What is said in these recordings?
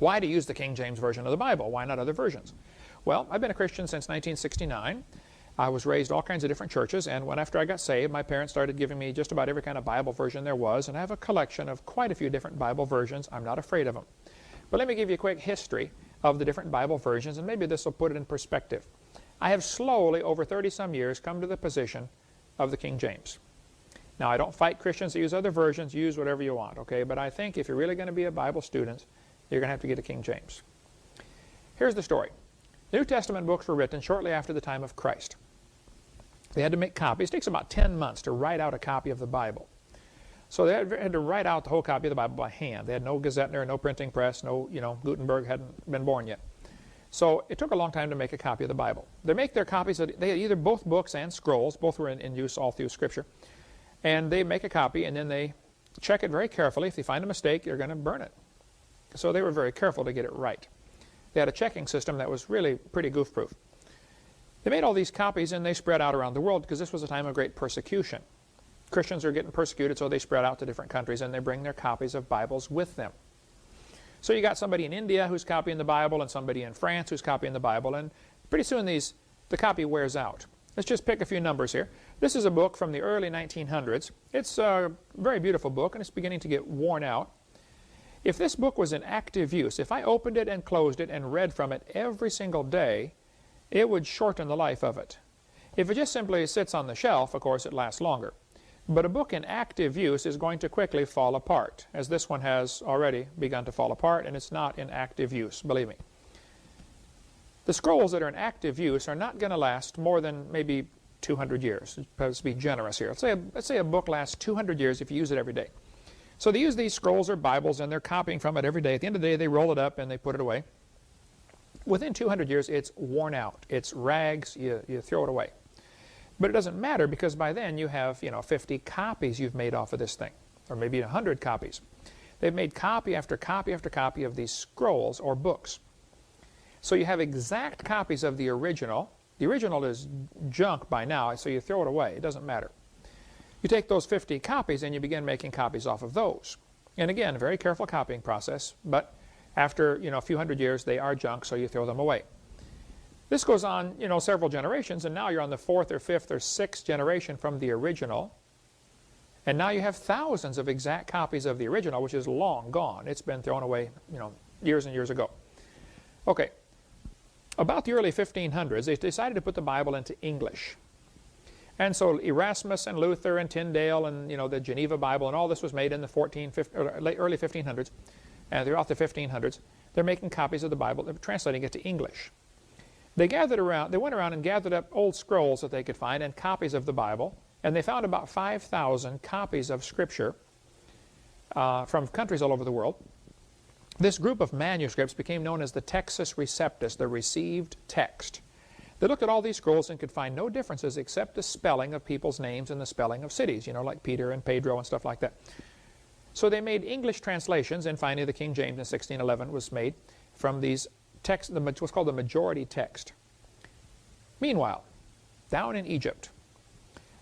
Why to use the King James Version of the Bible? Why not other versions? Well, I've been a Christian since 1969. I was raised all kinds of different churches, and after I got saved, my parents started giving me just about every kind of Bible version there was, and I have a collection of quite a few different Bible versions. I'm not afraid of them. But let me give you a quick history of the different Bible versions, and maybe this will put it in perspective. I have slowly, over 30-some years, come to the position of the King James. Now, I don't fight Christians that use other versions. Use whatever you want, okay? But I think if you're really going to be a Bible student, you're going to have to get a King James. Here's the story. The New Testament books were written shortly after the time of Christ. They had to make copies. It takes about 10 months to write out a copy of the Bible. So they had to write out the whole copy of the Bible by hand. They had no Gazettener, no printing press, no, Gutenberg hadn't been born yet. So it took a long time to make a copy of the Bible. They make their copies, they had either both books and scrolls, both were in use all through Scripture. And they make a copy and then they check it very carefully. If they find a mistake, they're going to burn it. So they were very careful to get it right. They had a checking system that was really pretty goof-proof. They made all these copies and they spread out around the world because this was a time of great persecution. Christians are getting persecuted, so they spread out to different countries and they bring their copies of Bibles with them. So you got somebody in India who's copying the Bible and somebody in France who's copying the Bible, and pretty soon the copy wears out. Let's just pick a few numbers here. This is a book from the early 1900s. It's a very beautiful book and it's beginning to get worn out. If this book was in active use, if I opened it and closed it and read from it every single day, it would shorten the life of it. If it just simply sits on the shelf, of course, it lasts longer. But a book in active use is going to quickly fall apart, as this one has already begun to fall apart, and it's not in active use, believe me. The scrolls that are in active use are not going to last more than maybe 200 years. Let's be generous here. Let's say a book lasts 200 years if you use it every day. So they use these scrolls or Bibles, and they're copying from it every day. At the end of the day, they roll it up and they put it away. Within 200 years, it's worn out. It's rags. You throw it away. But it doesn't matter because by then you have 50 copies you've made off of this thing, or maybe 100 copies. They've made copy after copy after copy of these scrolls or books. So you have exact copies of the original. The original is junk by now, so you throw it away. It doesn't matter. You take those 50 copies and you begin making copies off of those. And again, a very careful copying process, but after a few hundred years they are junk, so you throw them away. This goes on several generations, and now you're on the 4th or 5th or 6th generation from the original. And now you have thousands of exact copies of the original, which is long gone. It's been thrown away years and years ago. Okay, about the early 1500s, they decided to put the Bible into English. And so Erasmus and Luther and Tyndale and the Geneva Bible and all this was made in the early 1500s, and throughout the 1500s. They're making copies of the Bible. They're translating it to English. They went around and gathered up old scrolls that they could find and copies of the Bible, and they found about 5,000 copies of Scripture from countries all over the world. This group of manuscripts became known as the Textus Receptus, the received text. They looked at all these scrolls and could find no differences except the spelling of people's names and the spelling of cities, like Peter and Pedro and stuff like that. So they made English translations, and finally the King James in 1611 was made from these texts, what's called the majority text. Meanwhile, down in Egypt,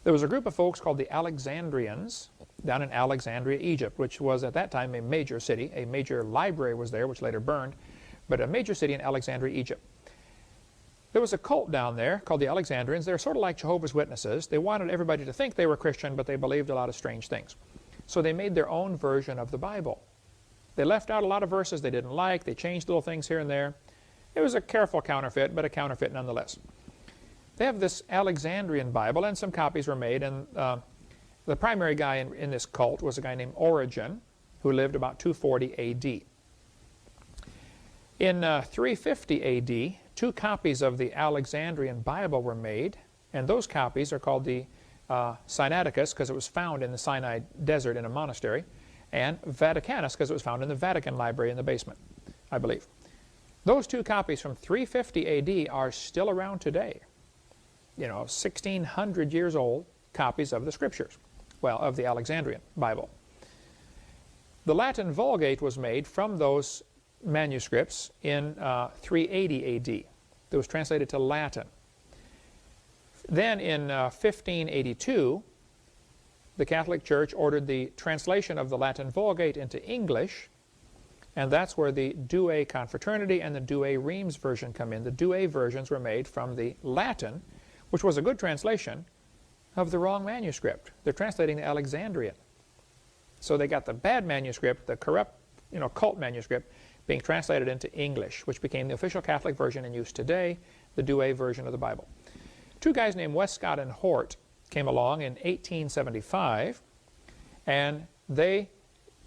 there was a group of folks called the Alexandrians down in Alexandria, Egypt, which was at that time a major city. A major library was there, which later burned, but a major city in Alexandria, Egypt. There was a cult down there called the Alexandrians. They're sort of like Jehovah's Witnesses. They wanted everybody to think they were Christian, but they believed a lot of strange things. So they made their own version of the Bible. They left out a lot of verses they didn't like. They changed little things here and there. It was a careful counterfeit, but a counterfeit nonetheless. They have this Alexandrian Bible, and some copies were made, and the primary guy in this cult was a guy named Origen, who lived about 240 A.D. In 350 A.D., 2 copies of the Alexandrian Bible were made, and those copies are called the Sinaiticus, because it was found in the Sinai desert in a monastery, and Vaticanus, because it was found in the Vatican Library in the basement, I believe. Those 2 copies from 350 A.D. are still around today. 1,600 years old copies of the Scriptures, well, of the Alexandrian Bible. The Latin Vulgate was made from those manuscripts in 380 A.D. It was translated to Latin. Then in 1582, the Catholic Church ordered the translation of the Latin Vulgate into English, And that's where the Douay Confraternity and the Douay Rheims version come in. The Douay versions were made from the Latin, which was a good translation of the wrong manuscript. They're translating the Alexandrian. So they got the bad manuscript, the corrupt, cult manuscript, being translated into English, which became the official Catholic version in use today, the Douay version of the Bible. Two guys named Westcott and Hort came along in 1875, and they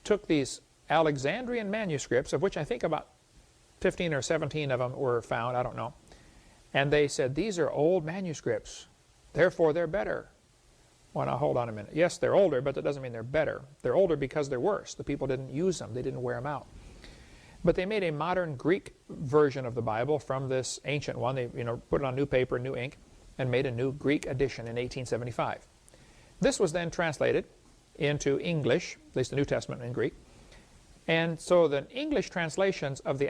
took these Alexandrian manuscripts, of which I think about 15 or 17 of them were found, I don't know, and they said, these are old manuscripts, therefore they're better. Well, now hold on a minute. Yes, they're older, but that doesn't mean they're better. They're older because they're worse. The people didn't use them. They didn't wear them out. But they made a modern Greek version of the Bible from this ancient one. They put it on new paper, new ink, and made a new Greek edition in 1875. This was then translated into English, at least the New Testament in Greek. And so the English translations of the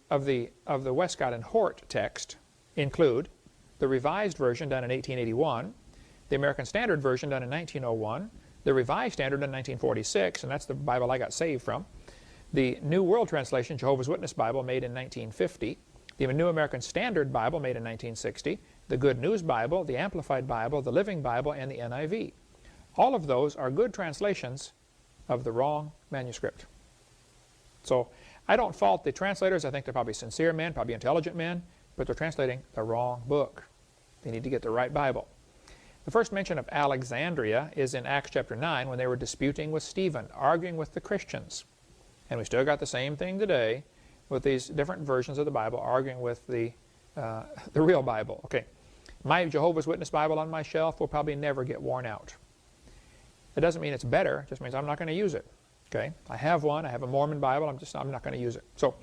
of the Westcott and Hort text include the Revised Version done in 1881, the American Standard Version done in 1901, the Revised Standard in 1946, and that's the Bible I got saved from, the New World Translation, Jehovah's Witness Bible, made in 1950, the New American Standard Bible, made in 1960, the Good News Bible, the Amplified Bible, the Living Bible, and the NIV. All of those are good translations of the wrong manuscript. So I don't fault the translators. I think they're probably sincere men, probably intelligent men, but they're translating the wrong book. They need to get the right Bible. The first mention of Alexandria is in Acts chapter 9 when they were disputing with Stephen, arguing with the Christians. And we still got the same thing today with these different versions of the Bible, arguing with the real Bible. Okay, my Jehovah's Witness Bible on my shelf will probably never get worn out. It doesn't mean it's better, it just means I'm not going to use it. Okay, I have one, I have a Mormon Bible, I'm not going to use it. So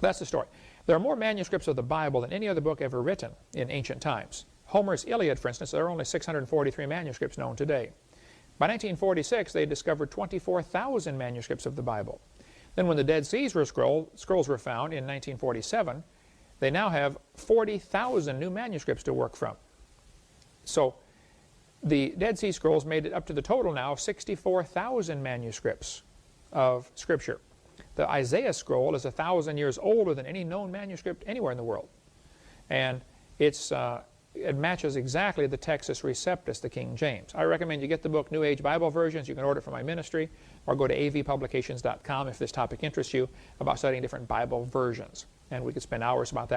that's the story. There are more manuscripts of the Bible than any other book ever written in ancient times. Homer's Iliad, for instance, there are only 643 manuscripts known today. By 1946, they discovered 24,000 manuscripts of the Bible. Then when the Dead Sea Scrolls were found in 1947, they now have 40,000 new manuscripts to work from. So the Dead Sea Scrolls made it up to the total now of 64,000 manuscripts of Scripture. The Isaiah scroll is 1,000 years older than any known manuscript anywhere in the world. And it matches exactly the Textus Receptus, the King James. I recommend you get the book New Age Bible Versions. You can order it from my ministry, or go to avpublications.com if this topic interests you, about studying different Bible versions. And we could spend hours about that.